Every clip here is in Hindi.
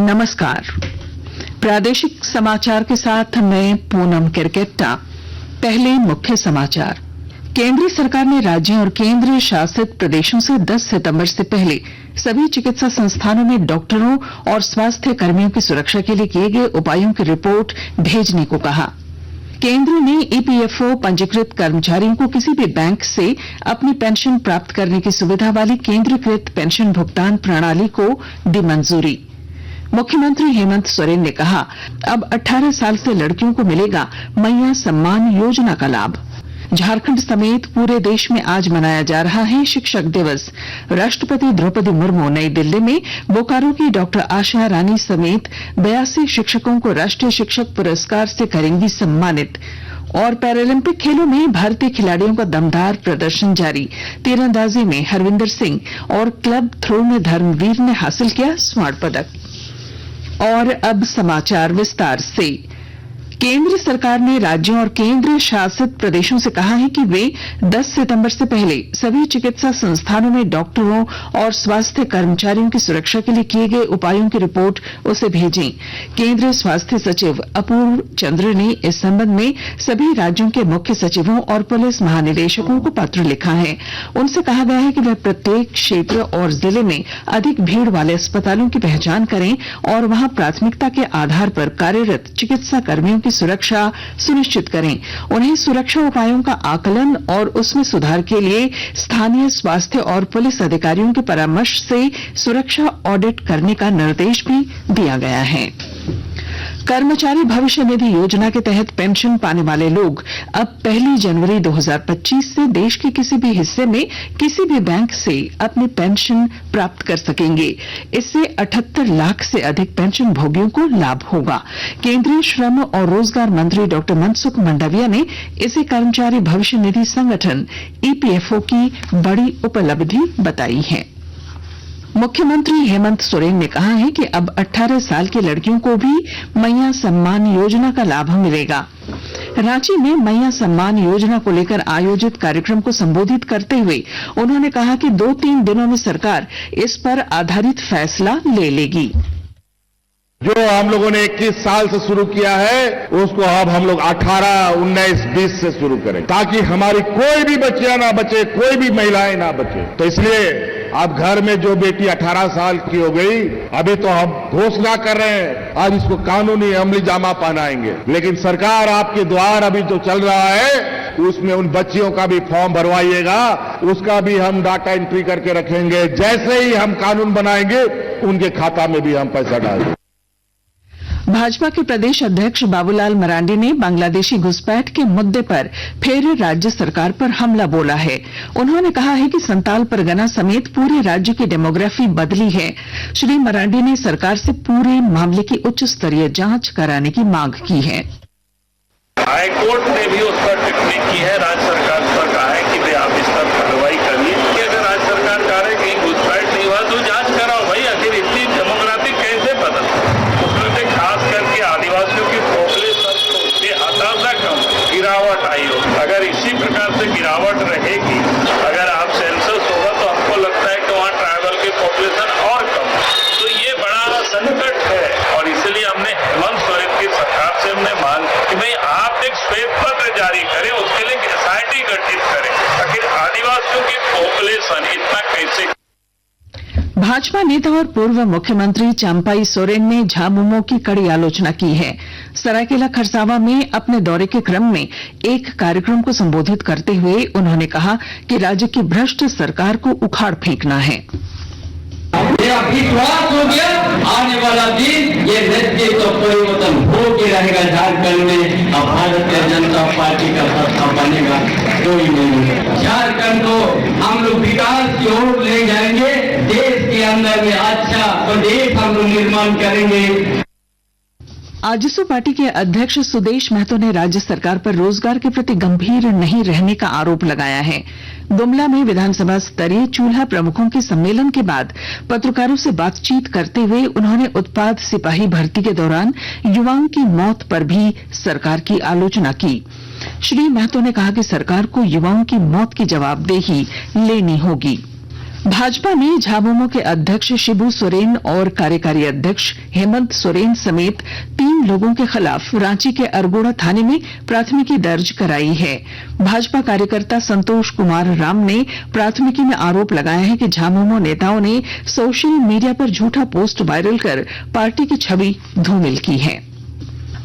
नमस्कार। प्रादेशिक समाचार के साथ मैं पूनम किरकेट्टा। पहले मुख्य समाचार। केंद्र सरकार ने राज्यों और केंद्र शासित प्रदेशों से 10 सितंबर से पहले सभी चिकित्सा संस्थानों में डॉक्टरों और स्वास्थ्य कर्मियों की सुरक्षा के लिए किए गए उपायों की रिपोर्ट भेजने को कहा। केंद्र ने ईपीएफओ पंजीकृत कर्मचारियों को किसी भी बैंक से अपनी पेंशन प्राप्त करने की सुविधा वाली केंद्रीकृत पेंशन भुगतान प्रणाली को दी मंजूरी। मुख्यमंत्री हेमंत सोरेन ने कहा, अब 18 साल से लड़कियों को मिलेगा मैया सम्मान योजना का लाभ। झारखंड समेत पूरे देश में आज मनाया जा रहा है शिक्षक दिवस। राष्ट्रपति द्रौपदी मुर्मू नई दिल्ली में बोकारो की डॉक्टर आशा रानी समेत 82 शिक्षकों को राष्ट्रीय शिक्षक पुरस्कार से करेंगी सम्मानित। और पैरालंपिक खेलों में भारतीय खिलाड़ियों का दमदार प्रदर्शन जारी। तीरंदाजी में हरविंदर सिंह और क्लब थ्रो में धर्मवीर ने हासिल किया स्वर्ण पदक। और अब समाचार विस्तार से। केंद्र सरकार ने राज्यों और केंद्र शासित प्रदेशों से कहा है कि वे 10 सितंबर से पहले सभी चिकित्सा संस्थानों में डॉक्टरों और स्वास्थ्य कर्मचारियों की सुरक्षा के लिए किए गए उपायों की रिपोर्ट उसे भेजें। केंद्रीय स्वास्थ्य सचिव अपूर्व चंद्र ने इस संबंध में सभी राज्यों के मुख्य सचिवों और पुलिस महानिदेशकों को पत्र लिखा है। उनसे कहा गया है कि वे प्रत्येक क्षेत्र और जिले में अधिक भीड़ वाले अस्पतालों की पहचान करें और वहां प्राथमिकता के आधार पर कार्यरत चिकित्सा कर्मियों सुरक्षा सुनिश्चित करें। उन्हें सुरक्षा उपायों का आकलन और उसमें सुधार के लिए स्थानीय स्वास्थ्य और पुलिस अधिकारियों के परामर्श से सुरक्षा ऑडिट करने का निर्देश भी दिया गया है। कर्मचारी भविष्य निधि योजना के तहत पेंशन पाने वाले लोग अब 1 जनवरी 2025 से देश के किसी भी हिस्से में किसी भी बैंक से अपनी पेंशन प्राप्त कर सकेंगे। इससे 78 लाख से अधिक पेंशन भोगियों को लाभ होगा। केंद्रीय श्रम और रोजगार मंत्री डॉक्टर मनसुख मंडाविया ने इसे कर्मचारी भविष्य निधि संगठन ईपीएफओ की बड़ी उपलब्धि बताई है। मुख्यमंत्री हेमंत सोरेन ने कहा है कि अब 18 साल की लड़कियों को भी मैया सम्मान योजना का लाभ मिलेगा। रांची में मैया सम्मान योजना को लेकर आयोजित कार्यक्रम को संबोधित करते हुए उन्होंने कहा कि 2-3 दिनों में सरकार इस पर आधारित फैसला ले लेगी। जो हम लोगों ने 21 साल से शुरू किया है उसको अब हम लोग 18, 19, 20 से शुरू करें ताकि हमारी कोई भी बच्चियां ना बचे, कोई भी महिलाएं ना बचे। तो इसलिए अब घर में जो बेटी 18 साल की हो गई, अभी तो हम घोषणा कर रहे हैं, आज इसको कानूनी अमली जामा पहनाएंगे। लेकिन सरकार आपके द्वार अभी जो चल रहा है उसमें उन बच्चियों का भी फॉर्म भरवाइएगा, उसका भी हम डाटा एंट्री करके रखेंगे। जैसे ही हम कानून बनाएंगे उनके खाता में भी हम पैसा डालेंगे। भाजपा के प्रदेश अध्यक्ष बाबूलाल मरांडी ने बांग्लादेशी घुसपैठ के मुद्दे पर फिर राज्य सरकार पर हमला बोला है। उन्होंने कहा है कि संताल परगना समेत पूरे राज्य की डेमोग्राफी बदली है। श्री मरांडी ने सरकार से पूरे मामले की उच्च स्तरीय जांच कराने की मांग की है। हाईकोर्ट ने भी उस पर टिप्पणी की है, राज्य सरकार पर कहा है कि आप इस पर कार्रवाई करिए। अगर राज्य सरकार कह रहे कहीं घुसपैठ नहीं हुआ तो जांच कराओ भाई, आखिर इतनी डेमोग्राफी कैसे बदल। खास करके आदिवासियों की पॉपुलेशन से हताशा कम गिरावट आई हो। अगर इसी प्रकार से गिरावट रहेगी, अगर आप सेंसस होगा तो हमको लगता है कि वहाँ ट्राइबल की पॉपुलेशन और कम। तो ये बड़ा संकट है और इसलिए हमने हेमंत सोरेन की सरकार से हमने मांग कि भाई आप एक श्वेत पत्र जारी करें, उसके लिए एसआईटी गठित करें। आखिर आदिवासियों की पॉपुलेशन इतना कैसे। भाजपा नेता और पूर्व मुख्यमंत्री चंपाई सोरेन ने झामुमो की कड़ी आलोचना की है। सरायकेला खरसावा में अपने दौरे के क्रम में एक कार्यक्रम को संबोधित करते हुए उन्होंने कहा कि राज्य की भ्रष्ट सरकार को उखाड़ फेंकना है। मेरा विश्वास हो गया आने वाला दिन ये नेतृत्व तो परिवर्तन हो के रहेगा झारखंड में। अब भारतीय जनता पार्टी का सत्ता बनेगा कोई नहीं। झारखंड को हम लोग विकास की ओर ले जाएंगे, देश के अंदर में अच्छा प्रदेश हम लोग निर्माण करेंगे। आजसू पार्टी के अध्यक्ष सुदेश महतो ने राज्य सरकार पर रोजगार के प्रति गंभीर नहीं रहने का आरोप लगाया है। गुमला में विधानसभा स्तरीय चूल्हा प्रमुखों के सम्मेलन के बाद पत्रकारों से बातचीत करते हुए उन्होंने उत्पाद सिपाही भर्ती के दौरान युवाओं की मौत पर भी सरकार की आलोचना की। श्री महतो ने कहा कि सरकार को युवाओं की मौत की जवाबदेही लेनी होगी। भाजपा ने झामुमो के अध्यक्ष शिबू सोरेन और कार्यकारी अध्यक्ष हेमंत सोरेन समेत 3 लोगों के खिलाफ रांची के अरगोड़ा थाने में प्राथमिकी दर्ज कराई है। भाजपा कार्यकर्ता संतोष कुमार राम ने प्राथमिकी में आरोप लगाया है कि झामुमो नेताओं ने सोशल मीडिया पर झूठा पोस्ट वायरल कर पार्टी की छवि धूमिल की है।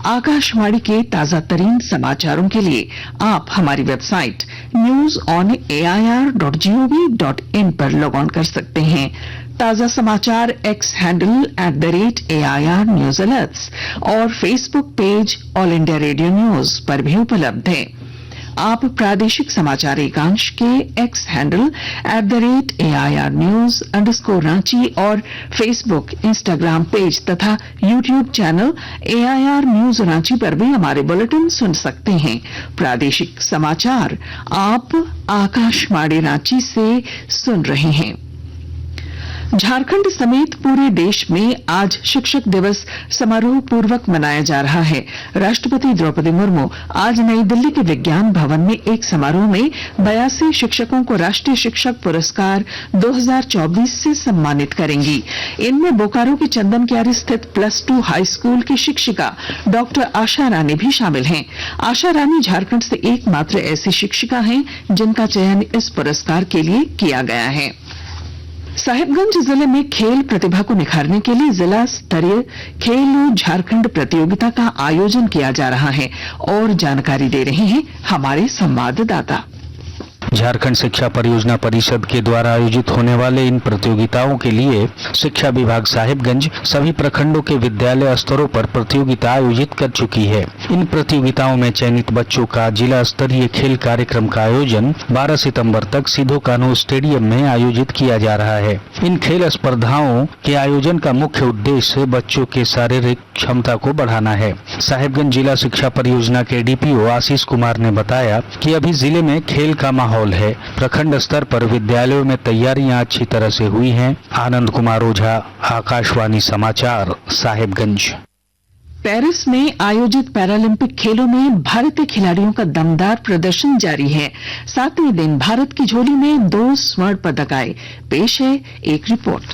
आकाशवाणी के ताजा तरीन समाचारों के लिए आप हमारी वेबसाइट news.on.air.gov.in पर लॉग ऑन कर सकते हैं। ताजा समाचार X handle @AIR news alerts और Facebook page All India Radio news पर भी उपलब्ध है। आप प्रादेशिक समाचार एकांश के एक्स हैंडल @AIR न्यूज _ और फेसबुक, इंस्टाग्राम पेज तथा YouTube channel AIR news Ranchi पर भी हमारे बुलेटिन सुन सकते हैं। प्रादेशिक समाचार आप आकाशवाणी रांची से सुन रहे हैं। झारखंड समेत पूरे देश में आज शिक्षक दिवस समारोह पूर्वक मनाया जा रहा है। राष्ट्रपति द्रौपदी मुर्मू आज नई दिल्ली के विज्ञान भवन में एक समारोह में 82 शिक्षकों को राष्ट्रीय शिक्षक पुरस्कार 2024 से सम्मानित करेंगी। इनमें बोकारो के चंदन कियारी स्थित +2 हाई स्कूल की शिक्षिका डॉक्टर आशा रानी भी शामिल हैं। आशा रानी झारखंड से एकमात्र ऐसी शिक्षिका हैं जिनका चयन इस पुरस्कार के लिए किया गया है। साहिबगंज जिले में खेल प्रतिभा को निखारने के लिए जिला स्तरीय खेलो झारखंड प्रतियोगिता का आयोजन किया जा रहा है और जानकारी दे रहे हैं हमारे संवाददाता। झारखंड शिक्षा परियोजना परिषद के द्वारा आयोजित होने वाले इन प्रतियोगिताओं के लिए शिक्षा विभाग साहिबगंज सभी प्रखंडों के विद्यालय स्तरों पर प्रतियोगिता आयोजित कर चुकी है। इन प्रतियोगिताओं में चयनित बच्चों का जिला स्तरीय खेल कार्यक्रम का आयोजन 12 सितंबर तक सिधो कान्हू स्टेडियम में आयोजित किया जा रहा है। इन खेल स्पर्धाओं के आयोजन का मुख्य उद्देश्य बच्चों के शारीरिक क्षमता को बढ़ाना है। साहिबगंज जिला शिक्षा परियोजना के DPO आशीष कुमार ने बताया कि अभी जिले में खेल का माहौल है। प्रखंड स्तर पर विद्यालयों में तैयारियां अच्छी तरह से हुई हैं। आनंद कुमार ओझा, आकाशवाणी समाचार, साहिबगंज। पेरिस में आयोजित पैरालंपिक खेलों में भारतीय खिलाड़ियों का दमदार प्रदर्शन जारी है। 7वें दिन भारत की झोली में 2 स्वर्ण पदक आए। पेश है एक रिपोर्ट।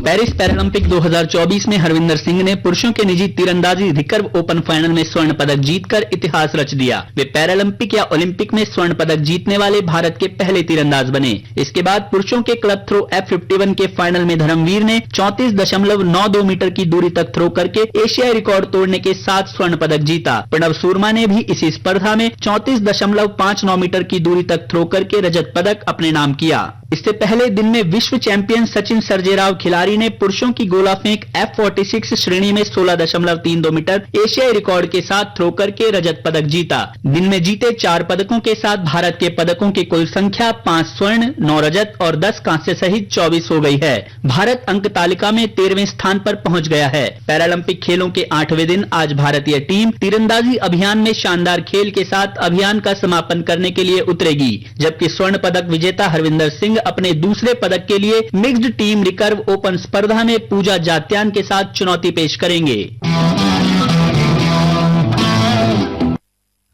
पेरिस पैरालंपिक 2024 में हरविंदर सिंह ने पुरुषों के निजी तीरंदाजी रिकर्व ओपन फाइनल में स्वर्ण पदक जीतकर इतिहास रच दिया। वे पैरालंपिक या ओलंपिक में स्वर्ण पदक जीतने वाले भारत के पहले तीरंदाज बने। इसके बाद पुरुषों के क्लब थ्रो F51 के फाइनल में धर्मवीर ने 34.92 मीटर की दूरी तक थ्रो करके एशियाई रिकॉर्ड तोड़ने के साथ स्वर्ण पदक जीता। प्रणव सूरमा ने भी इसी स्पर्धा में 34.59 मीटर की दूरी तक थ्रो करके रजत पदक अपने नाम किया। इससे पहले दिन में विश्व चैंपियन सचिन सर्जेराव खिलाड़ी ने पुरुषों की गोला फेंक F46 श्रेणी में 16.32 मीटर एशियाई रिकॉर्ड के साथ थ्रो करके रजत पदक जीता। दिन में जीते 4 पदकों के साथ भारत के पदकों की कुल संख्या 5 स्वर्ण, 9 रजत और 10 कांस्य सहित 24 हो गई है। भारत अंक तालिका में 13वें स्थान पर पहुंच गया है। पैरालंपिक खेलों के 8वें दिन आज भारतीय टीम तीरंदाजी अभियान में शानदार खेल के साथ अभियान का समापन करने के लिए उतरेगी, जबकि स्वर्ण पदक विजेता हरविंदर सिंह अपने दूसरे पदक के लिए मिक्स्ड टीम रिकर्व ओपन स्पर्धा में पूजा जात्यान के साथ चुनौती पेश करेंगे।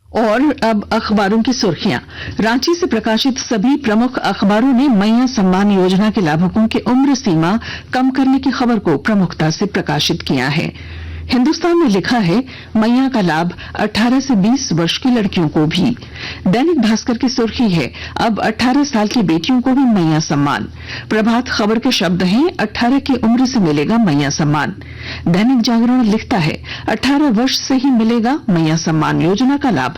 और अब अखबारों की सुर्खियां। रांची से प्रकाशित सभी प्रमुख अखबारों ने मैया सम्मान योजना के लाभुकों की उम्र सीमा कम करने की खबर को प्रमुखता से प्रकाशित किया है। हिंदुस्तान ने लिखा है मैया का लाभ 18 से 20 वर्ष की लड़कियों को भी। दैनिक भास्कर की सुर्खी है अब 18 साल की बेटियों को भी मैया सम्मान। प्रभात खबर के शब्द हैं 18 की उम्र से मिलेगा मैया सम्मान। दैनिक जागरण लिखता है 18 वर्ष से ही मिलेगा मैया सम्मान योजना का लाभ।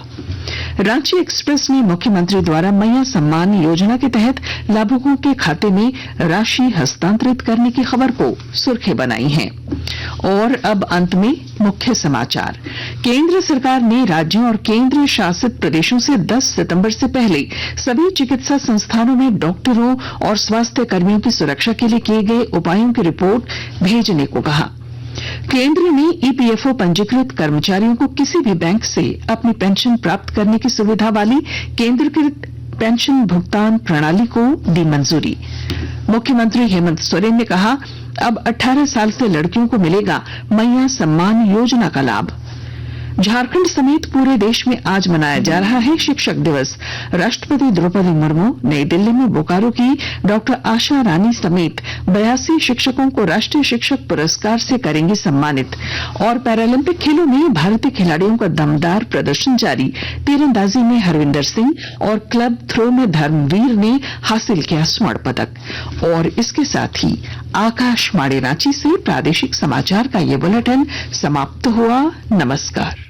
रांची एक्सप्रेस ने मुख्यमंत्री द्वारा मैया सम्मान योजना के तहत लाभुकों के खाते में राशि हस्तांतरित करने की खबर को सुर्खी बनाई है। और अब अंत में मुख्य समाचार। केंद्र सरकार ने राज्यों और केंद्र शासित प्रदेशों से 10 सितंबर से पहले सभी चिकित्सा संस्थानों में डॉक्टरों और स्वास्थ्य कर्मियों की सुरक्षा के लिए किए गए उपायों की रिपोर्ट भेजने को कहा। केंद्र ने EPFO पंजीकृत कर्मचारियों को किसी भी बैंक से अपनी पेंशन प्राप्त करने की सुविधा वाली केंद्रीकृत पेंशन भुगतान प्रणाली को दी मंजूरी। मुख्यमंत्री हेमंत सोरेन ने कहा अब 18 साल से लड़कियों को मिलेगा मैया सम्मान योजना का लाभ। झारखंड समेत पूरे देश में आज मनाया जा रहा है शिक्षक दिवस। राष्ट्रपति द्रौपदी मुर्मू नई दिल्ली में बोकारो की डॉक्टर आशा रानी समेत 82 शिक्षकों को राष्ट्रीय शिक्षक पुरस्कार से करेंगी सम्मानित। और पैरालंपिक खेलों में भारतीय खिलाड़ियों का दमदार प्रदर्शन जारी। तीरंदाजी में हरविंदर सिंह और क्लब थ्रो में धर्मवीर ने हासिल किया स्वर्ण पदक। और इसके साथ ही आकाशवाणी रांची से प्रादेशिक समाचार का ये बुलेटिन समाप्त हुआ। नमस्कार।